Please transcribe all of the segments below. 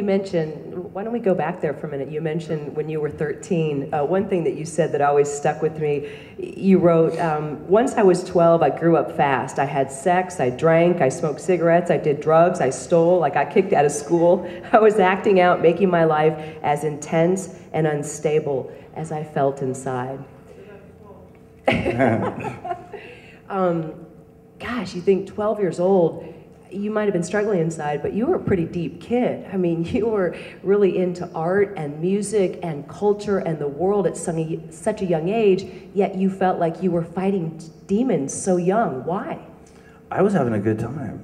mentioned, why don't we go back there for a minute? You mentioned when you were 13, one thing that you said that always stuck with me, you wrote, once I was 12, I grew up fast. I had sex, I drank, I smoked cigarettes, I did drugs, I stole, I got kicked out of school. I was acting out, making my life as intense and unstable as I felt inside. Gosh, you think 12 years old, you might have been struggling inside, but you were a pretty deep kid. I mean, you were really into art and music and culture and the world at such a young age, yet you felt like you were fighting demons so young. Why? I was having a good time.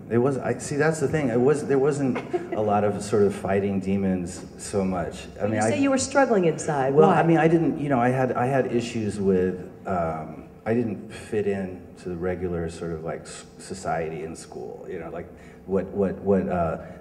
See, that's the thing. There wasn't a lot of sort of fighting demons so much. I mean, you say you were struggling inside. Well, why? I mean, I didn't, I had issues with, I didn't fit in to the regular sort of like society in school, like what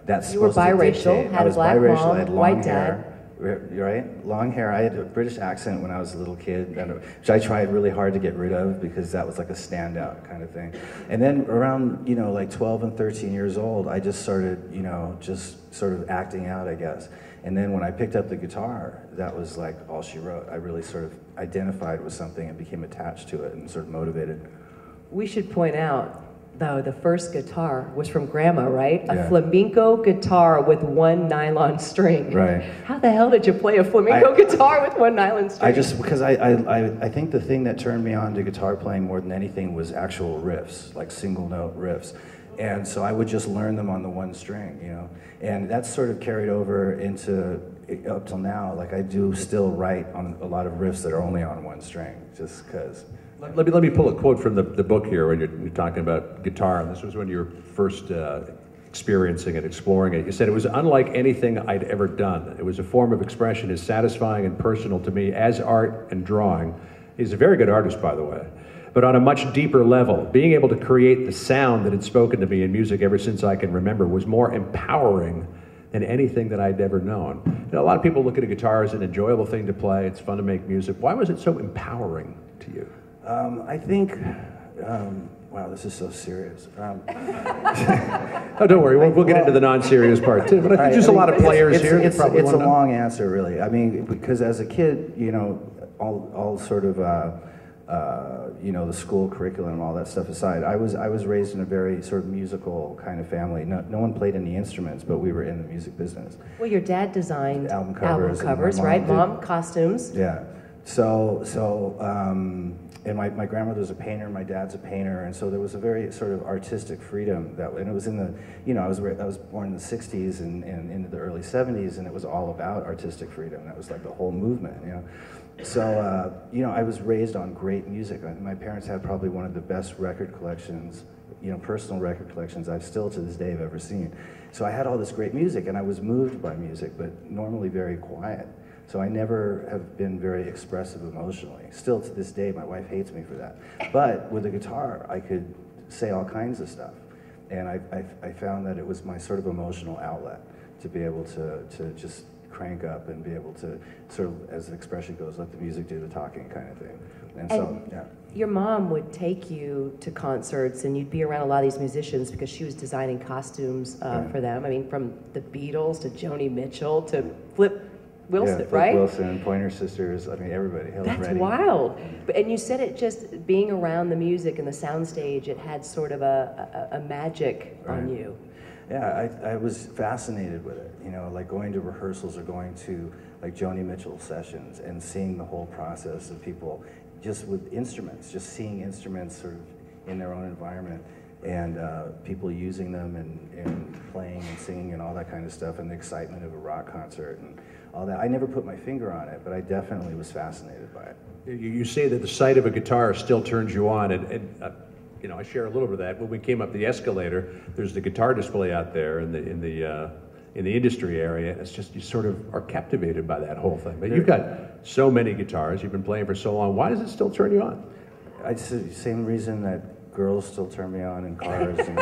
that's you were supposed biracial, to dictate. had I was a black biracial, mom, I had long white hair, right? Long hair. I had a British accent when I was a little kid, which I tried really hard to get rid of because that was like a standout kind of thing. And then around, like 12 and 13 years old, I just started, just sort of acting out, I guess. And then when I picked up the guitar, that was like all she wrote. I really sort of identified with something and became attached to it and sort of motivated. We should point out, though, the first guitar was from Grandma, right? Yeah. A flamenco guitar with one nylon string. Right. How the hell did you play a flamenco guitar with one nylon string? Because I think the thing that turned me on to guitar playing more than anything was actual riffs, like single note riffs. And so I would just learn them on the one string, and that's sort of carried over into up till now. Like I do still write on a lot of riffs that are only on one string, just because. Let me pull a quote from the book here when you're talking about guitar, and this was when you were first experiencing it, exploring it. You said, "It was unlike anything I'd ever done. It was a form of expression as satisfying and personal to me as art and drawing." He's a very good artist, by the way. But on a much deeper level, being able to create the sound that had spoken to me in music ever since I can remember was more empowering than anything that I'd ever known. A lot of people look at a guitar as an enjoyable thing to play. It's fun to make music. Why was it so empowering to you? I think, wow, this is so serious. Oh, don't worry, we'll get into the non-serious part too. But I think there's a lot of players here. It's a long answer, really. I mean, because as a kid, all sort of, the school curriculum and all that stuff aside, I was raised in a very sort of musical kind of family. No one played any instruments, but we were in the music business. Well, your dad designed album covers, right? Mom, costumes. Yeah. And my grandmother was a painter, my dad's a painter, and so there was a very sort of artistic freedom and it was in the, I was born in the 60s and into the early 70s, and it was all about artistic freedom. That was like the whole movement, So, I was raised on great music. My parents had probably one of the best record collections, personal record collections I've still to this day have ever seen. So I had all this great music, and I was moved by music, but normally very quiet. So I never have been very expressive emotionally. Still to this day, my wife hates me for that. But with a guitar, I could say all kinds of stuff. And I found that it was my sort of emotional outlet to be able to just crank up and be able to sort of, as the expression goes, let the music do the talking kind of thing. And so, yeah. Your mom would take you to concerts, and you'd be around a lot of these musicians because she was designing costumes for them. I mean, from the Beatles to Joni Mitchell to Flip Wilson, Flip right? Wilson, Pointer Sisters, I mean, everybody. That's wild. And you said it just being around the music and the soundstage, it had sort of a magic on you. Yeah, I was fascinated with it, like going to rehearsals or going to like Joni Mitchell sessions and seeing the whole process of people just with instruments, just seeing instruments sort of in their own environment, and people using them and playing and singing and all that kind of stuff, and the excitement of a rock concert and all that. I never put my finger on it, but I definitely was fascinated by it. You say that the sight of a guitar still turns you on, and I share a little bit of that. When we came up the escalator, there's the guitar display out there in the industry area. It's just, you sort of are captivated by that whole thing. But you've got so many guitars, you've been playing for so long. Why does it still turn you on? It's the same reason that girls still turn me on in cars and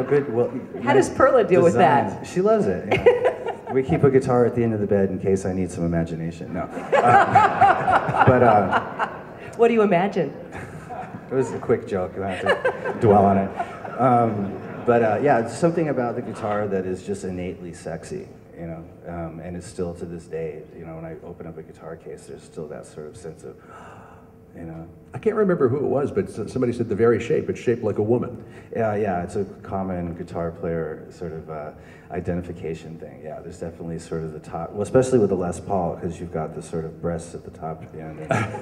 good. Well, how does Perla deal with that? She loves it. We keep a guitar at the end of the bed in case I need some imagination. No, what do you imagine? It was a quick joke. You don't have to dwell on it. Yeah, it's something about the guitar that is just innately sexy, you know, and it's still to this day, you know, when I open up a guitar case, there's still that sort of sense of, you know. I can't remember who it was, but somebody said the very shape. It's shaped like a woman. Yeah, it's a common guitar player sort of identification thing. Yeah, there's definitely sort of the top, well, especially with the Les Paul, because you've got the sort of breasts at the top at the end. Yeah.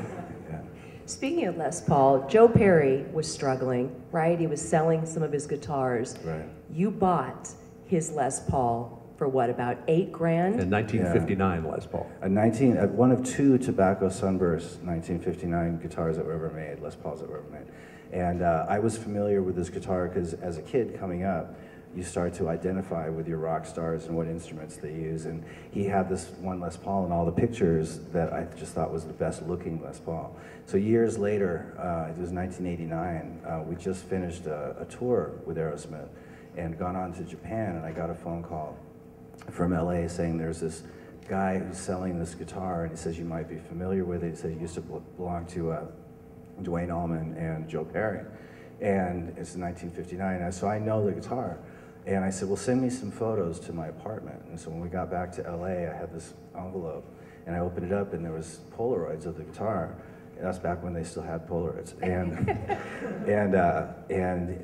Speaking of Les Paul, Joe Perry was struggling, right? He was selling some of his guitars. Right. You bought his Les Paul for what, about $8,000? In 1959, Les Paul. One of two Tobacco Sunburst 1959 guitars that were ever made, Les Pauls that were ever made. And I was familiar with this guitar because as a kid coming up, you start to identify with your rock stars and what instruments they use. And he had this one Les Paul in all the pictures that I just thought was the best looking Les Paul. So years later, it was 1989, we just finished a tour with Aerosmith and gone on to Japan, and I got a phone call from LA saying there's this guy who's selling this guitar, and he says you might be familiar with it. He said he used to belong to Duane Allman and Joe Perry, and it's 1959, so I know the guitar. And I said, well, send me some photos to my apartment. And so when we got back to LA, I had this envelope, and I opened it up, and there was Polaroids of the guitar. That's back when they still had Polaroids. And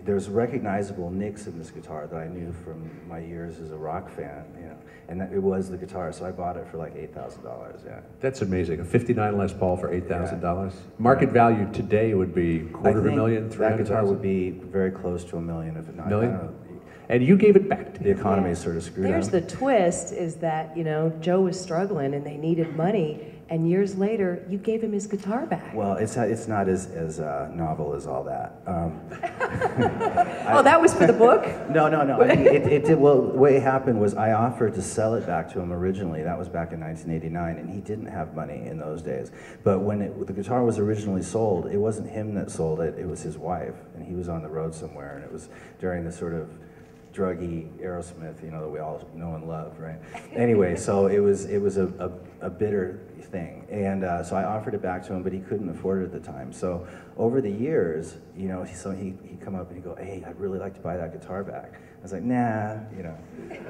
there's recognizable nicks in this guitar that I knew from my years as a rock fan, you know. And it was the guitar, so I bought it for like $8,000, yeah. That's amazing. A 59 Les Paul for $8,000. Yeah. Market value today would be $250,000, $300,000? That guitar would be very close to $1 million, if not. Million? And you gave it back to the economy sort of screwed up. There's the twist, is that, you know, Joe was struggling and they needed money, and years later, you gave him his guitar back. Well, it's not as novel as all that. Oh, that was for the book? No. It did. Well, the way it happened was I offered to sell it back to him originally. That was back in 1989, and he didn't have money in those days. But when the guitar was originally sold, it wasn't him that sold it. It was his wife, and he was on the road somewhere, and it was during the sort of druggy Aerosmith, you know, that we all know and love, right? Anyway, so it was a bitter thing, and so I offered it back to him, but he couldn't afford it at the time. So over the years, you know, so he'd come up and he'd go, hey, I'd really like to buy that guitar back. I was like, nah, you know.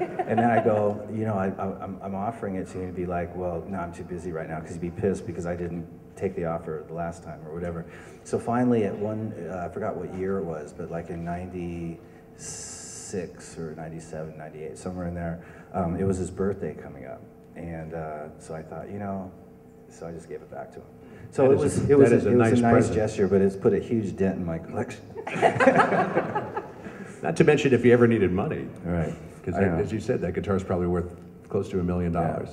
And then I go, you know, I'm offering it to you, and he'd be like, well, no, I'm too busy right now, because he'd be pissed because I didn't take the offer the last time or whatever. So finally at I forgot what year it was, but like in 96 or 97, 98, somewhere in there, it was his birthday coming up. And so I thought, you know, so I just gave it back to him. So it was a nice gesture, but it's put a huge dent in my collection. Not to mention if you ever needed money. Right. Because as you said, that guitar is probably worth close to $1 million. Yeah.